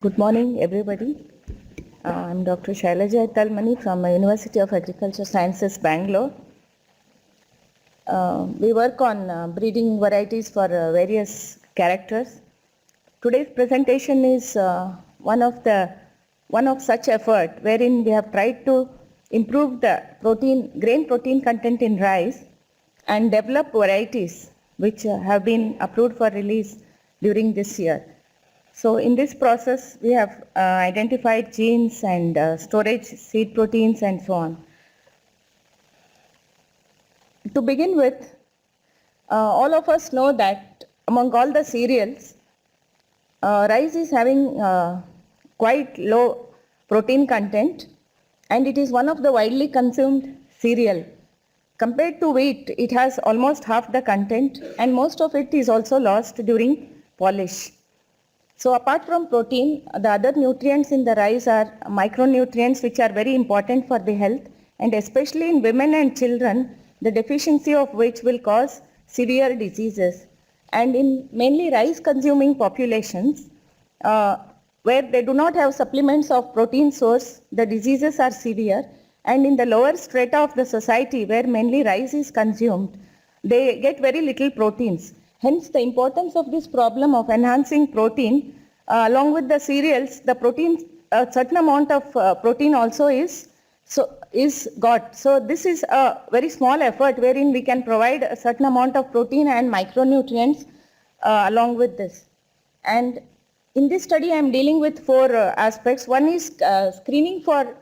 Good morning, everybody. I'm Dr. Shailaja Talmani from University of Agriculture Sciences, Bangalore. We work on breeding varieties for various characters. Today's presentation is one of such effort wherein we have tried to improve the grain protein content in rice and develop varieties which have been approved for release during this year. So in this process, we have identified genes and storage seed proteins and so on. To begin with, all of us know that among all the cereals, rice is having quite low protein content, and it is one of the widely consumed cereal. Compared to wheat, it has almost half the content, and most of it is also lost during polish. So apart from protein, the other nutrients in the rice are micronutrients which are very important for the health, and especially in women and children, the deficiency of which will cause severe diseases. And in mainly rice consuming populations, where they do not have supplements of protein source, the diseases are severe. And in the lower strata of the society where mainly rice is consumed, they get very little proteins. Hence, the importance of this problem of enhancing protein, along with the cereals, the protein, a certain amount of protein also is got. So this is a very small effort wherein we can provide a certain amount of protein and micronutrients along with this. And in this study, I am dealing with four aspects. One is screening for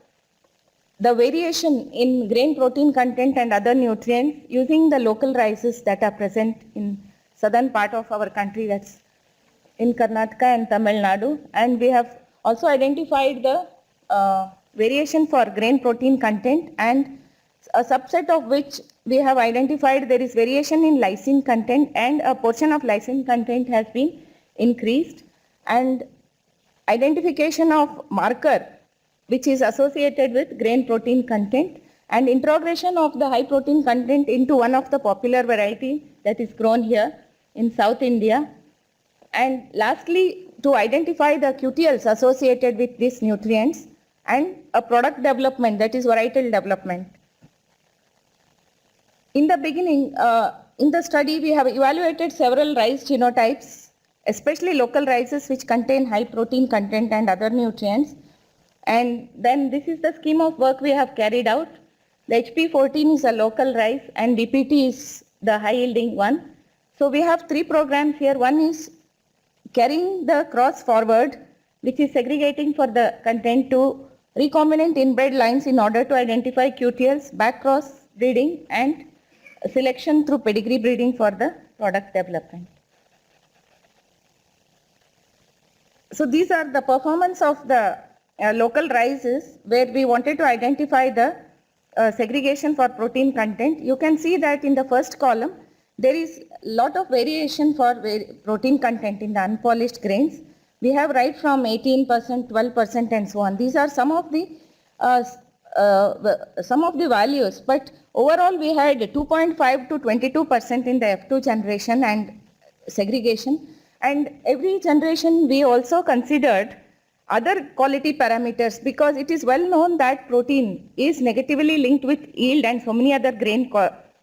the variation in grain protein content and other nutrients using the local rices that are present in southern part of our country, that's in Karnataka and Tamil Nadu. And we have also identified the variation for grain protein content, and a subset of which we have identified there is variation in lysine content, and a portion of lysine content has been increased, and identification of marker which is associated with grain protein content, and integration of the high protein content into one of the popular variety that is grown here in South India. And lastly, to identify the QTLs associated with these nutrients, and a product development, that is varietal development. In the beginning, in the study, we have evaluated several rice genotypes, especially local rices which contain high protein content and other nutrients. And then this is the scheme of work we have carried out. The HP14 is a local rice and DPT is the high yielding one. So we have three programs here. One is carrying the cross forward, which is segregating for the content to recombinant inbred lines in order to identify QTLs, back cross breeding, and selection through pedigree breeding for the product development. So these are the performance of the local rices where we wanted to identify the segregation for protein content. You can see that in the first column, there is a lot of variation for protein content in the unpolished grains. We have right from 18%, 12% and so on. These are some of the values, but overall we had 2.5 to 22% in the F2 generation and segregation. And every generation we also considered other quality parameters, because it is well known that protein is negatively linked with yield and so many other grain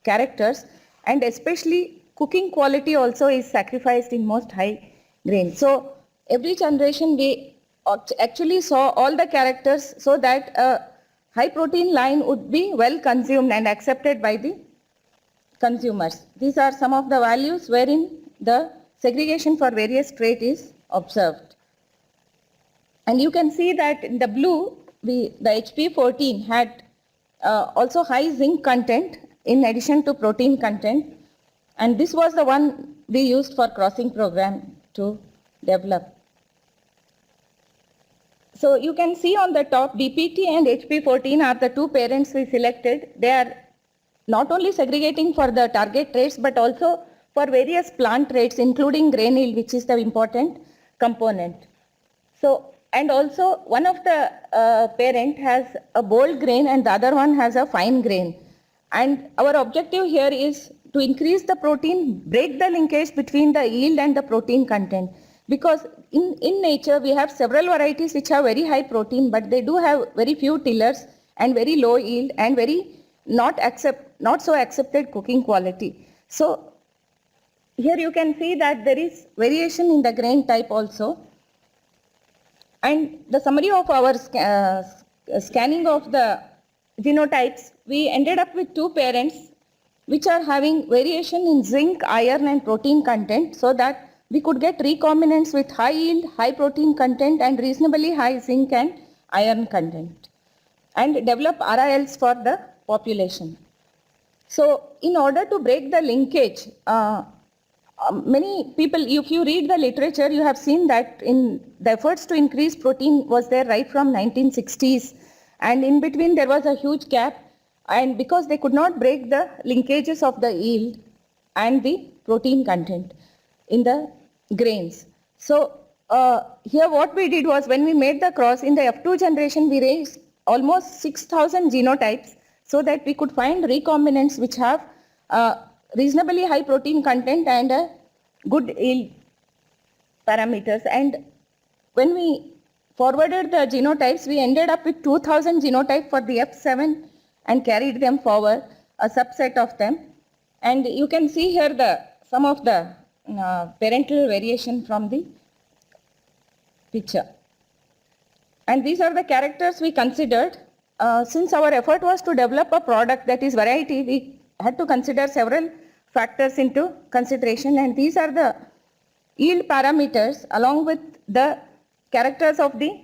characters, and especially cooking quality also is sacrificed in most high grain. So every generation we actually saw all the characters so that a high protein line would be well consumed and accepted by the consumers. These are some of the values wherein the segregation for various traits is observed. And you can see that in the blue, the HP14 had also high zinc content in addition to protein content. And this was the one we used for crossing program to develop. So you can see on the top, DPT and HP14 are the two parents we selected. They are not only segregating for the target traits, but also for various plant traits, including grain yield, which is the important component. So, and also one of the parent has a bold grain and the other one has a fine grain. And our objective here is to increase the protein, break the linkage between the yield and the protein content. because in nature we have several varieties which have very high protein, but they do have very few tillers and very low yield and very not so accepted cooking quality. So here you can see that there is variation in the grain type also. And the summary of our scanning of the genotypes, we ended up with two parents which are having variation in zinc, iron and protein content, so that we could get recombinants with high yield, high protein content and reasonably high zinc and iron content, and develop RILs for the population. So in order to break the linkage, many people, if you read the literature, you have seen that in the efforts to increase protein was there right from 1960s, and in between there was a huge gap, and because they could not break the linkages of the yield and the protein content in the grains. So here what we did was, when we made the cross in the F2 generation, we raised almost 6,000 genotypes so that we could find recombinants which have reasonably high protein content and a good yield parameters. And when we forwarded the genotypes, we ended up with 2,000 genotypes for the F7 and carried them forward, a subset of them. And you can see here some of the parental variation from the picture. And these are the characters we considered. Since our effort was to develop a product that is variety, we had to consider several factors into consideration, and these are the yield parameters along with the characters of the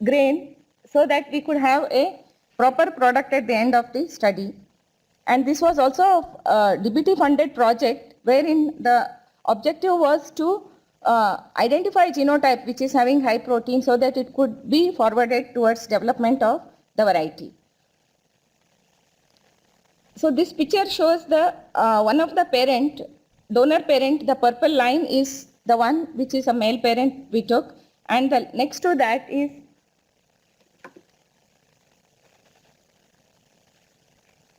grain, so that we could have a proper product at the end of the study. And this was also a DBT funded project wherein the objective was to identify genotype which is having high protein so that it could be forwarded towards development of the variety. So this picture shows the one of the parent, donor parent. The purple line is the one which is a male parent we took, and the next to that is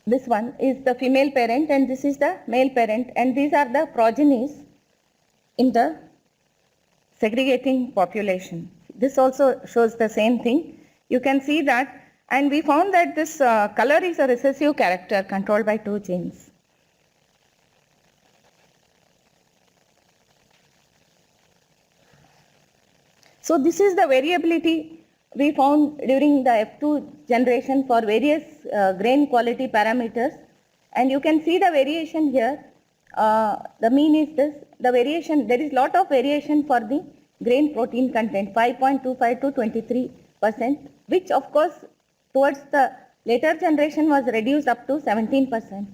this one is the female parent, and this is the male parent, and these are the progenies in the segregating population. This also shows the same thing. You can see that. And we found that this color is a recessive character controlled by two genes. So this is the variability we found during the F2 generation for various grain quality parameters. And you can see the variation here. The mean is this. The variation, there is lot of variation for the grain protein content, 5.25 to 23%, which of course towards the later generation was reduced up to 17%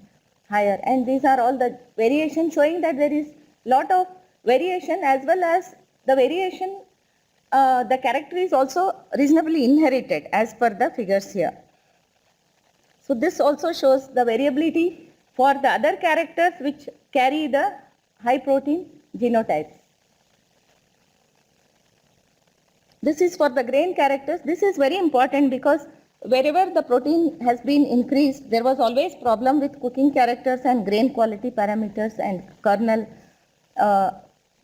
higher. And these are all the variation showing that there is lot of variation, as well as the variation, the character is also reasonably inherited as per the figures here. So this also shows the variability for the other characters which carry the high protein genotypes. This is for the grain characters. This is very important because wherever the protein has been increased, there was always problem with cooking characters and grain quality parameters and kernel.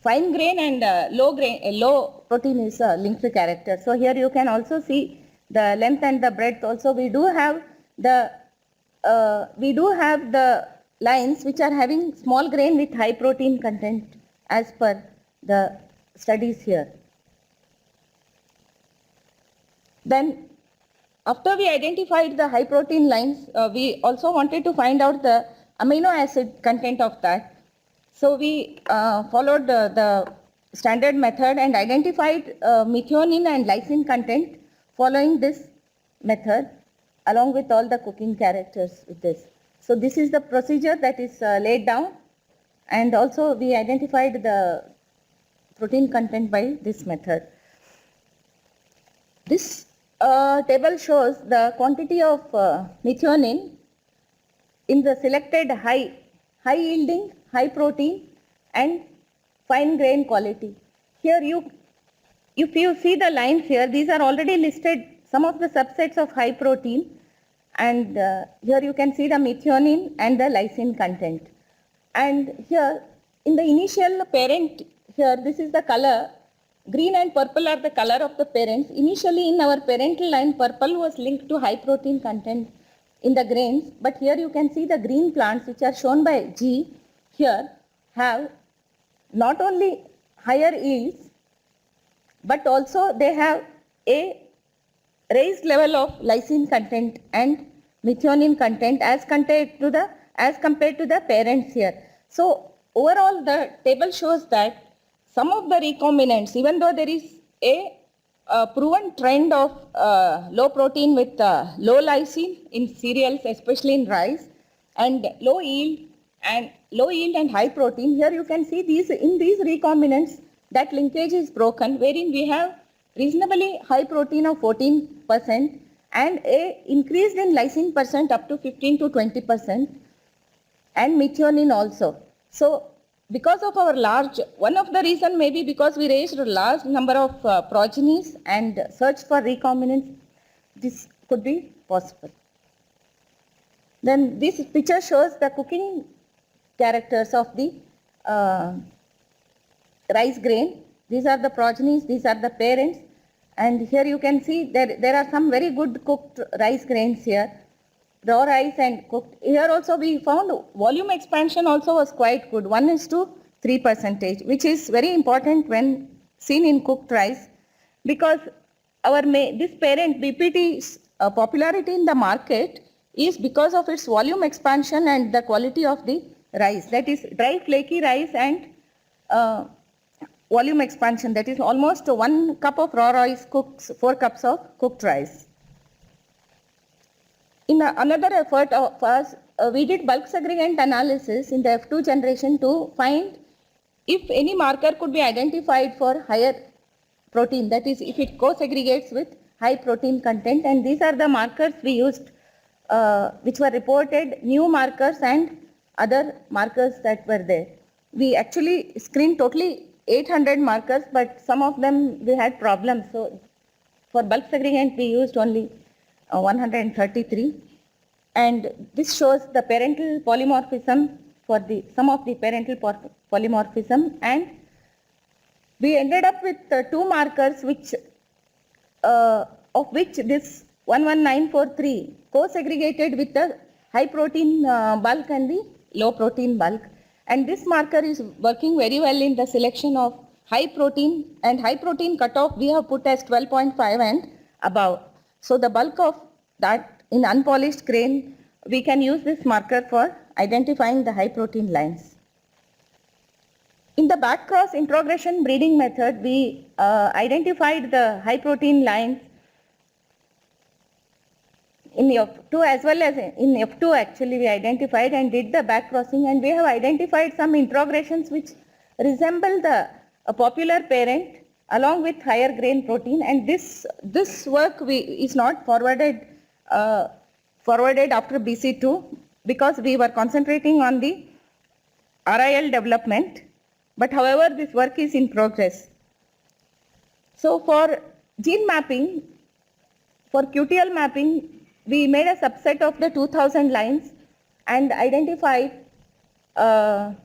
Fine grain and low protein is a linked character. So here you can also see the length and the breadth. Also we do have the lines which are having small grain with high protein content as per the studies here. Then after we identified the high protein lines, we also wanted to find out the amino acid content of that. So we followed the standard method and identified methionine and lysine content following this method, along with all the cooking characters with this. So this is the procedure that is laid down, and also we identified the protein content by this method. This table shows the quantity of methionine in the selected high yielding, high protein and fine grain quality. Here if you see the lines here, these are already listed, some of the subsets of high protein, and here you can see the methionine and the lysine content. And here in the initial parent, here this is the color green and purple are the color of the parents. Initially in our parental line, purple was linked to high protein content in the grains, but here you can see the green plants which are shown by G here have not only higher yields, but also they have a raised level of lysine content and methionine content as compared to the parents here. So overall the table shows that some of the recombinants, even though there is a proven trend of low protein with low lysine in cereals, especially in rice, and low yield and high protein, here you can see in these recombinants that linkage is broken, wherein we have reasonably high protein of 14% and a increased in lysine percent up to 15 to 20% and methionine also. So because of our one of the reason may be because we raised a large number of progenies and search for recombinants, this could be possible. Then this picture shows the cooking characters of the rice grain. These are the progenies, these are the parents, and here you can see there are some very good cooked rice grains here, raw rice and cooked. Here also we found volume expansion also was quite good, 1:3%, which is very important when seen in cooked rice, because this parent BPT's popularity in the market is because of its volume expansion and the quality of the rice, that is dry flaky rice and volume expansion, that is almost 1 cup of raw rice cooks 4 cups of cooked rice. In another effort of us, we did bulk segregant analysis in the F2 generation to find if any marker could be identified for higher protein, that is if it co-segregates with high protein content, and these are the markers we used which were reported, new markers and other markers that were there. We actually screened totally 800 markers, but some of them we had problems. So for bulk segregant we used only 133, and this shows the parental polymorphism for some of the parental polymorphism, and we ended up with 2 markers which of which this 11943 co-segregated with the high protein bulk and the low protein bulk, and this marker is working very well in the selection of high protein, and high protein cutoff we have put as 12.5 and above. So the bulk of that in unpolished grain, we can use this marker for identifying the high protein lines. In the back cross introgression breeding method, we identified the high protein lines in F2 as well as in F2 actually we identified and did the back crossing, and we have identified some introgressions which resemble the popular parent along with higher grain protein, and this work is not forwarded after BC2 because we were concentrating on the RIL development, but however this work is in progress. So for gene mapping, for QTL mapping, we made a subset of the 2000 lines and identified the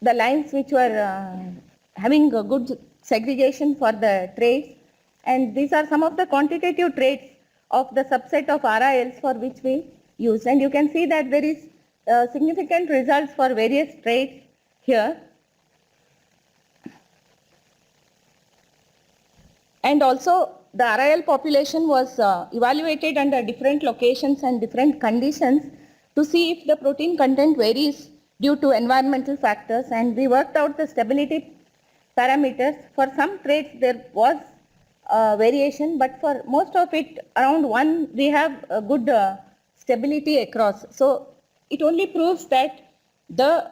lines which were having a good segregation for the traits, and these are some of the quantitative traits of the subset of RILs for which we use, and you can see that there is significant results for various traits here. And also the RIL population was evaluated under different locations and different conditions to see if the protein content varies due to environmental factors, and we worked out the stability parameters. For some traits there was variation, but for most of it, around 1, we have a good stability across. So it only proves that the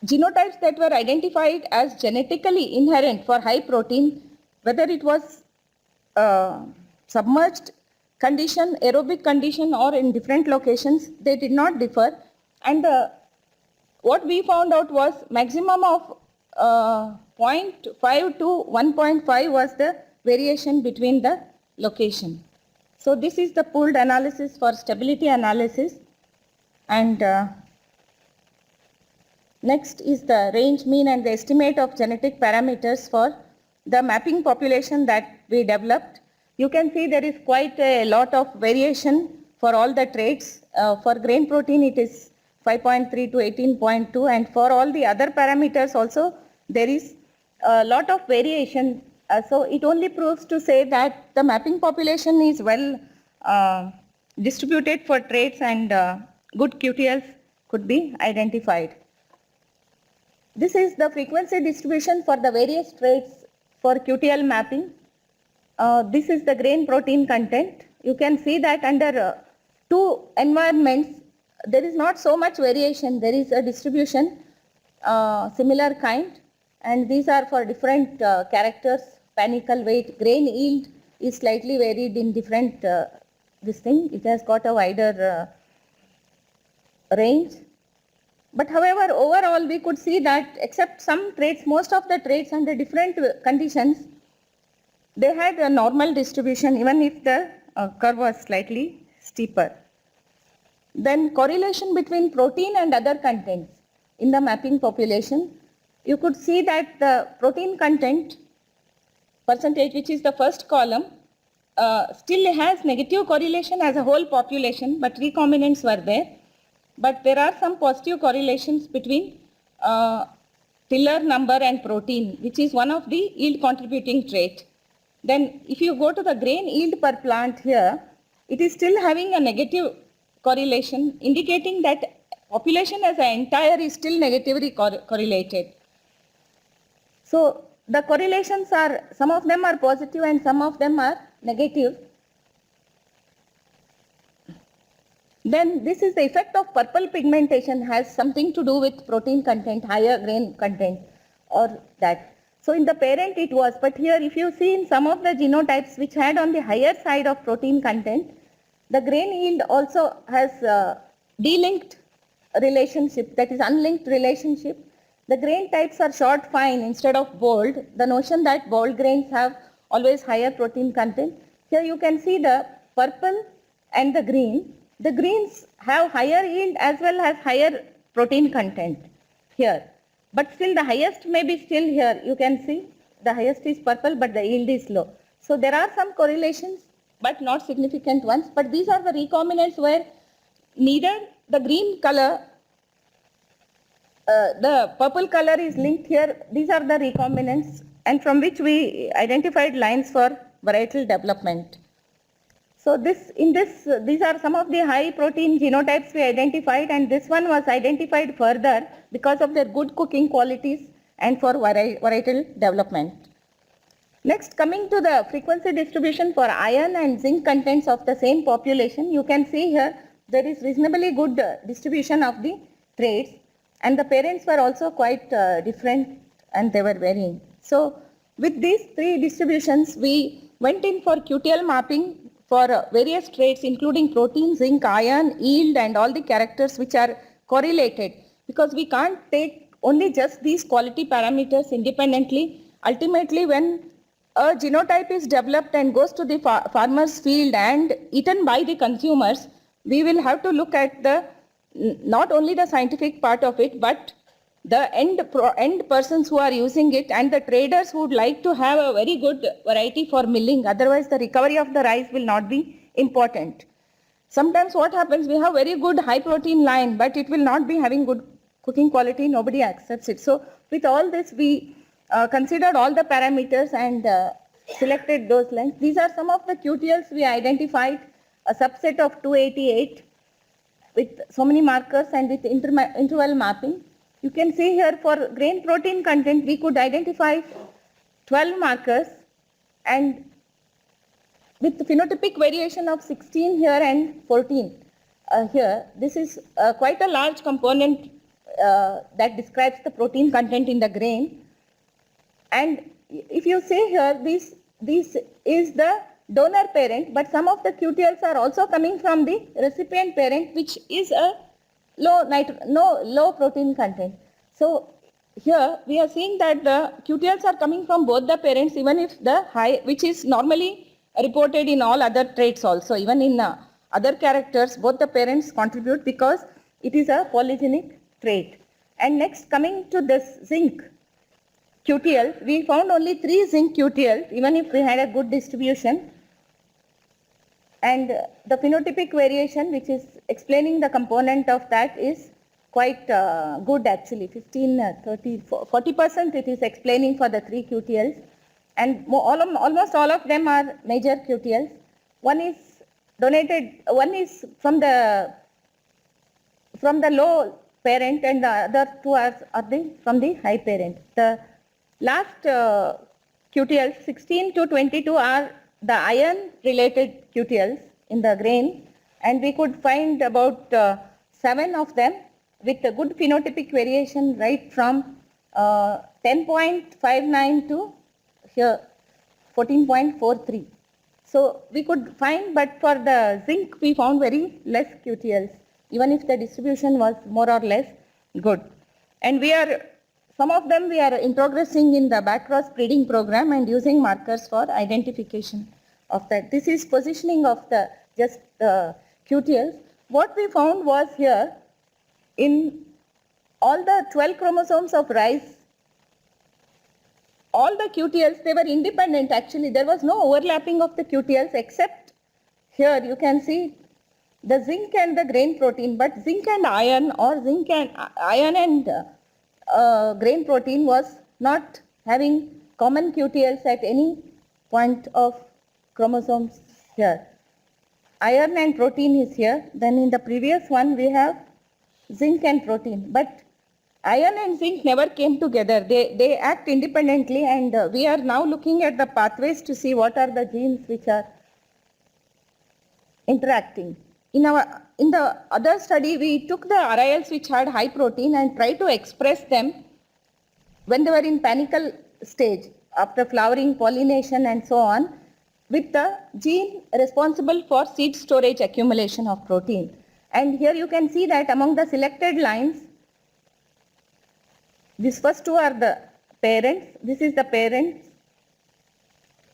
genotypes that were identified as genetically inherent for high protein, whether it was submerged condition, aerobic condition, or in different locations, they did not differ. And what we found out was maximum of 0.5 to 1.5 was the variation between the location. So this is the pooled analysis for stability analysis, and next is the range mean and the estimate of genetic parameters for the mapping population that we developed, you can see there is quite a lot of variation for all the traits. For grain protein, it is 5.3 to 18.2, and for all the other parameters also, there is a lot of variation. So it only proves to say that the mapping population is well distributed for traits, and good QTLs could be identified. This is the frequency distribution for the various traits for QTL mapping. This is the grain protein content. You can see that under two environments, there is not so much variation. There is a distribution, similar kind, and these are for different characters. Panicle weight, grain yield is slightly varied in different this thing. It has got a wider range. But however, overall we could see that except some traits, most of the traits under different conditions, they had a normal distribution even if the curve was slightly steeper. Then correlation between protein and other contents in the mapping population, you could see that the protein content percentage, which is the first column, still has negative correlation as a whole population, but recombinants were there. But there are some positive correlations between tiller number and protein, which is one of the yield contributing trait. Then if you go to the grain yield per plant here, it is still having a negative correlation, indicating that population as an entire is still negatively correlated. So the correlations are, some of them are positive and some of them are negative. Then this is the effect of purple pigmentation, has something to do with protein content, higher grain content or that. So in the parent it was, but here if you see in some of the genotypes which had on the higher side of protein content, the grain yield also has delinked relationship, that is unlinked relationship. The grain types are short fine instead of bold. The notion that bold grains have always higher protein content. Here you can see the purple and the green. The greens have higher yield as well as higher protein content here. But still the highest may be still here. You can see the highest is purple but the yield is low. So there are some correlations but not significant ones. But these are the recombinants where neither the green color, the purple color is linked here. These are the recombinants and from which we identified lines for varietal development. So these are some of the high protein genotypes we identified, and this one was identified further because of their good cooking qualities and for varietal development. Next, coming to the frequency distribution for iron and zinc contents of the same population, you can see here there is reasonably good distribution of the traits, and the parents were also quite different and they were varying. So with these three distributions, we went in for QTL mapping for various traits including protein, zinc, iron, yield and all the characters which are correlated, because we can't take only just these quality parameters independently. Ultimately, when a genotype is developed and goes to the farmer's field and eaten by the consumers, we will have to look at the not only the scientific part of it, but the end persons who are using it and the traders who would like to have a very good variety for milling. Otherwise, the recovery of the rice will not be important. Sometimes what happens, we have very good high protein line, but it will not be having good cooking quality. Nobody accepts it. So with all this, we considered all the parameters and selected those lines. These are some of the QTLs we identified, a subset of 288 with so many markers and with interval mapping. You can see here for grain protein content, we could identify 12 markers, and with phenotypic variation of 16 here and 14 here. This is quite a large component that describes the protein content in the grain. And if you see here, this is the donor parent, but some of the QTLs are also coming from the recipient parent, which is a low protein content. So here we are seeing that the QTLs are coming from both the parents, even if the high, which is normally reported in all other traits also, even in other characters, both the parents contribute because it is a polygenic trait. And next, coming to this zinc. QTLs, we found only 3 zinc QTLs, even if we had a good distribution. And the phenotypic variation, which is explaining the component of that, is quite good actually. 15, 30, 40% it is explaining for the 3 QTLs. And almost all of them are major QTLs. One is donated, one is from the low parent, and the other 2 are from the high parent. The last QTLs, 16 to 22, are the iron related QTLs in the grain, and we could find about 7 of them with a good phenotypic variation right from 10.59 to here 14.43. So we could find, but for the zinc we found very less QTLs, even if the distribution was more or less good. And some of them we are progressing in the backcross breeding program and using markers for identification of that. This is positioning of the QTLs. What we found was here, in all the 12 chromosomes of rice, all the QTLs, they were independent actually. There was no overlapping of the QTLs, except here you can see the zinc and the grain protein, but zinc and iron, or zinc and iron and grain protein was not having common QTLs at any point of chromosomes here. Iron and protein is here. Then in the previous one we have zinc and protein, but iron and zinc never came together. They act independently, and we are now looking at the pathways to see what are the genes which are interacting. In the other study, we took the RILs which had high protein and tried to express them when they were in panicle stage, after flowering, pollination and so on, with the gene responsible for seed storage accumulation of protein. And here you can see that among the selected lines, these first 2 are the parents, this is the parents,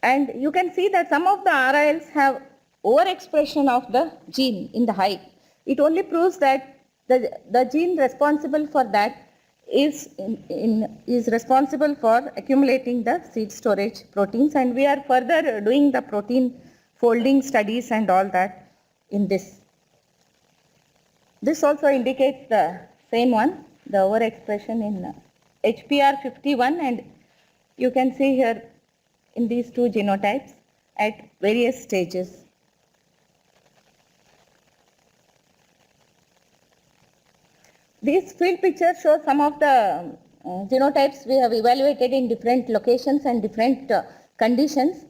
and you can see that some of the RILs have overexpression of the gene in the height. It only proves that the gene responsible for that is responsible for accumulating the seed storage proteins, and we are further doing the protein folding studies and all that in this. This also indicates the same one, the overexpression in HPR51, and you can see here in these 2 genotypes at various stages. These field pictures show some of the genotypes we have evaluated in different locations and different conditions,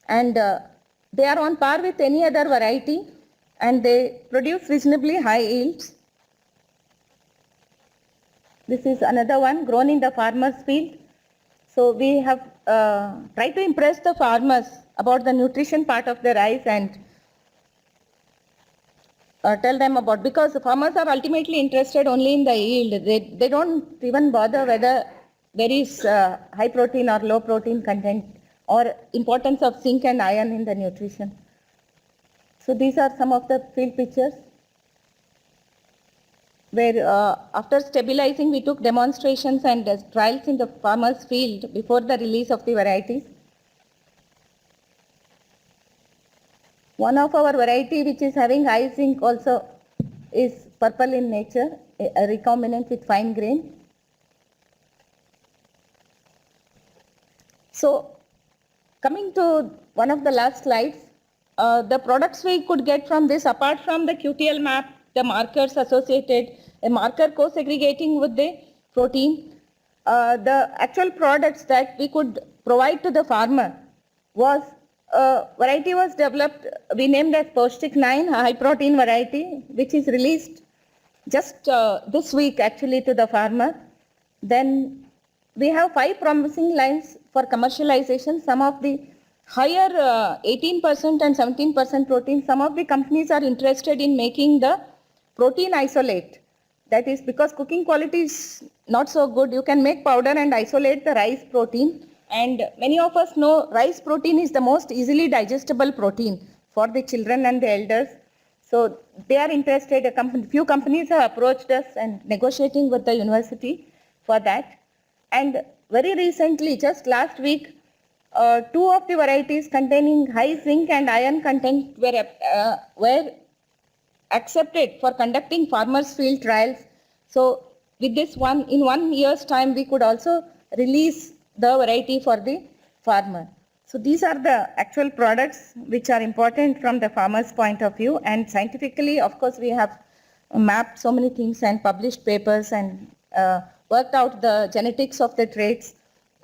and they are on par with any other variety, and they produce reasonably high yields. This is another one grown in the farmer's field. So we have tried to impress the farmers about the nutrition part of the rice and tell them about, because the farmers are ultimately interested only in the yield. They don't even bother whether there is high protein or low protein content, or importance of zinc and iron in the nutrition. So these are some of the field pictures where after stabilizing we took demonstrations and trials in the farmers field before the release of the varieties. One of our variety which is having high zinc also is purple in nature, a recombinant with fine grain. So coming to one of the last slides, the products we could get from this, apart from the QTL map, the markers associated, a marker co-segregating with the protein, the actual products that we could provide to the farmer was, variety was developed, we named as Pashtik 9, a high protein variety, which is released just this week actually to the farmer. Then we have 5 promising lines for commercialization. Some of the higher 18% and 17% protein, some of the companies are interested in making the protein isolate. That is because cooking quality is not so good. You can make powder and isolate the rice protein. And many of us know rice protein is the most easily digestible protein for the children and the elders. So they are interested, few companies have approached us and negotiating with the university for that. And very recently, just last week, two of the varieties containing high zinc and iron content were accepted for conducting farmers' field trials. So with this one, in 1 year's time, we could also release the variety for the farmer. So these are the actual products which are important from the farmer's point of view, and scientifically, of course, we have mapped so many things and published papers and worked out the genetics of the traits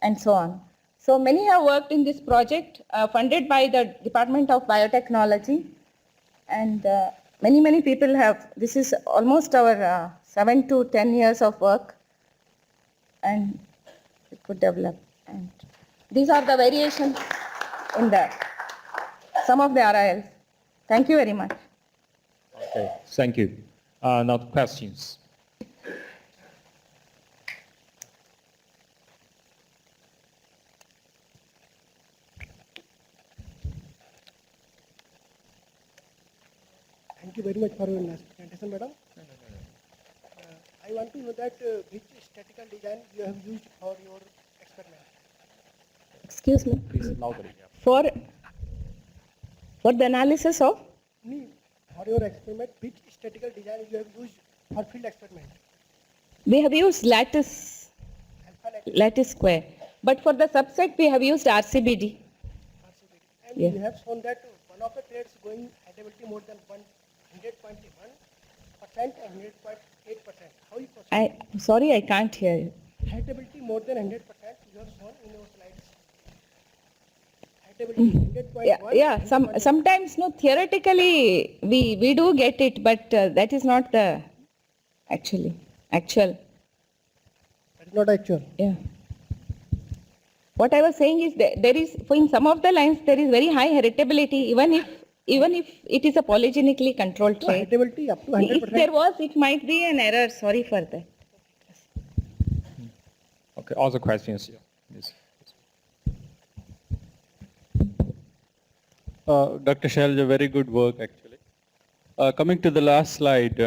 and so on. So many have worked in this project funded by the Department of Biotechnology, and many people have. This is almost our 7 to 10 years of work, and it could develop. And these are the variations in some of the RILs. Thank you very much. Okay, thank you. Now questions. Thank you very much for your nice presentation, madam. I want to know that which statistical design you have used for your experiment. Excuse me. Please louder. For the analysis of? For your experiment, which statistical design you have used for field experiment? We have used lattice square. But for the subset, we have used RCBD. And Yeah. you have shown that one of the traits going heritability more than 100.1% and 100.8%. How is possible? Sorry, I can't hear you. Heritability more than 100% you have shown in your slides. Heritability 100.1. Yeah. Sometimes, no, theoretically, we do get it, but that is not the actual. That is not actual. Yeah. What I was saying is that there is, in some of the lines, there is very high heritability, even if it is a polygenically controlled So trait. heritability up to If 100%. there was, it might be an error. Sorry for that. Okay, other questions here. Yes. Dr. Shailja, very good work actually. Coming to the last slide,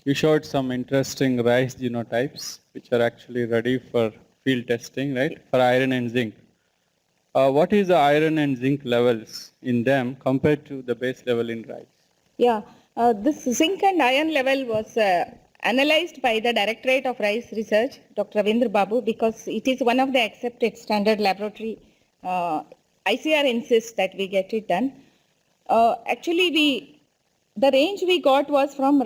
you showed some interesting rice genotypes which are actually ready for field testing, right, for iron and zinc. What is the iron and zinc levels in them compared to the base level in rice? Yeah, this zinc and iron level was analyzed by the Directorate of Rice Research, Dr. Ravindra Babu, because it is one of the accepted standard laboratory. ICR insists that we get it done. Actually, the range we got was from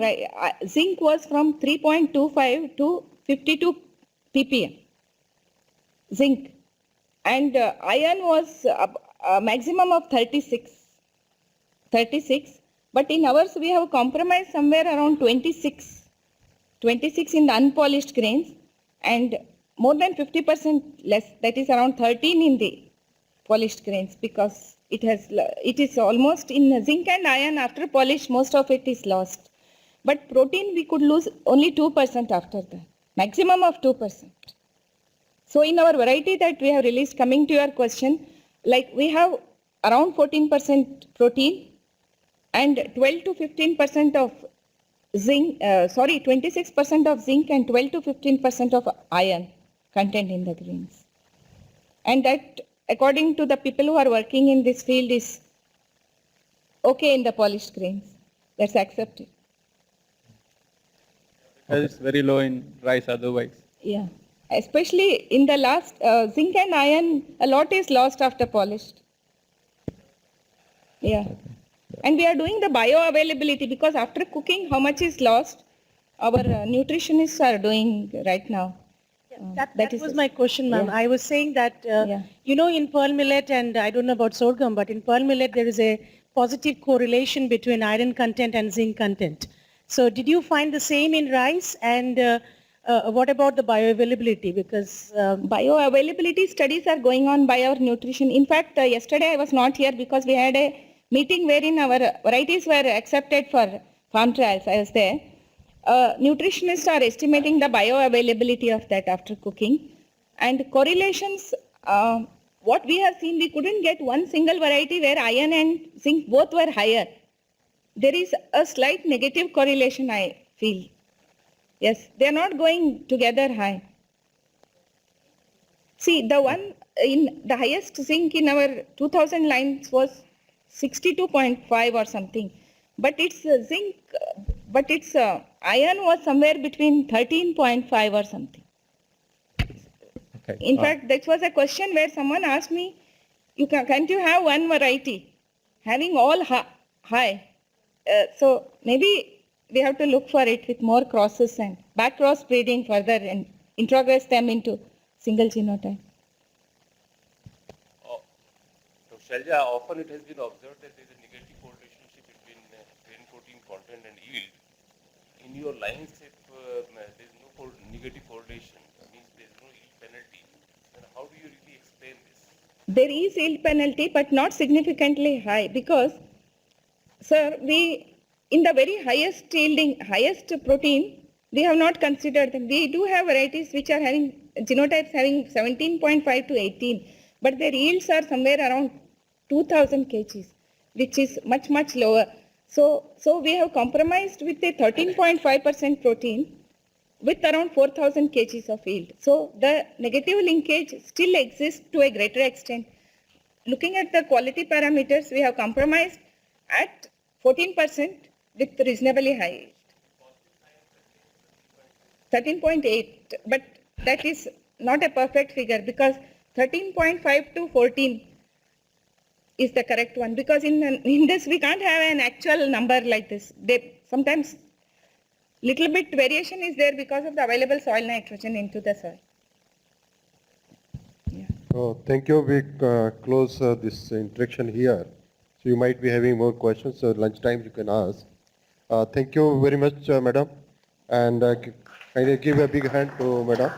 zinc was from 3.25 to 52 ppm. Zinc. And iron was a maximum of 36. But in ours, we have compromised somewhere around 26 in the unpolished grains, and more than 50% less, that is around 13 in the polished grains, because it is almost in zinc and iron after polish, most of it is lost. But protein, we could lose only 2% after that, maximum of 2%. So in our variety that we have released, coming to your question, like we have around 14% protein and 12 to 15% of zinc, 26% of zinc and 12 to 15% of iron content in the grains. And that, according to the people who are working in this field, is okay in the polished grains. That's accepted. It's very low in rice otherwise. Yeah. Especially in the last, zinc and iron, a lot is lost after polished. Yeah. And we are doing the bioavailability, because after cooking, how much is lost, our nutritionists are doing right now. That was my question, ma'am. Yeah. I was saying that, Yeah. in pearl millet, and I don't know about sorghum, but in pearl millet, there is a positive correlation between iron content and zinc content. So did you find the same in rice? And what about the bioavailability? Because Bioavailability studies are going on by our nutrition. In fact, yesterday I was not here because we had a meeting wherein our varieties were accepted for farm trials. I was there. Nutritionists are estimating the bioavailability of that after cooking. And correlations, what we have seen, we couldn't get one single variety where iron and zinc both were higher. There is a slight negative correlation, I feel. Yes, they are not going together high. See, the one in the highest zinc in our 2000 lines was 62.5 or something, but its zinc, but its iron was somewhere between 13.5 or something. Okay. In fact, that was a question where someone asked me, can't you have one variety having all high? So maybe we have to look for it with more crosses and back cross breeding further and introgress them into single genotype. So Shalja, often it has been observed that there is a negative relationship between grain protein content and yield. In your lines, if there is no negative correlation, means there is no yield penalty, then how do you really explain this? There is yield penalty, but not significantly high because, sir, we in the very highest yielding, highest protein, we have not considered them. We do have varieties which are having genotypes having 17.5 to 18, but their yields are somewhere around 2000 kgs, which is much, much lower. So we have compromised with a 13.5% protein with around 4000 kgs of yield. So the negative linkage still exists to a greater extent. Looking at the quality parameters, we have compromised at 14% with reasonably high yield. 13.8, but that is not a perfect figure because 13.5 to 14 is the correct one, because in this we can't have an actual number like this. Sometimes little bit variation is there because of the available soil nitrogen into the soil. Yeah. Oh, thank you. We close this interaction here. So you might be having more questions. So lunchtime you can ask. Thank you very much, madam. And kindly give a big hand to madam.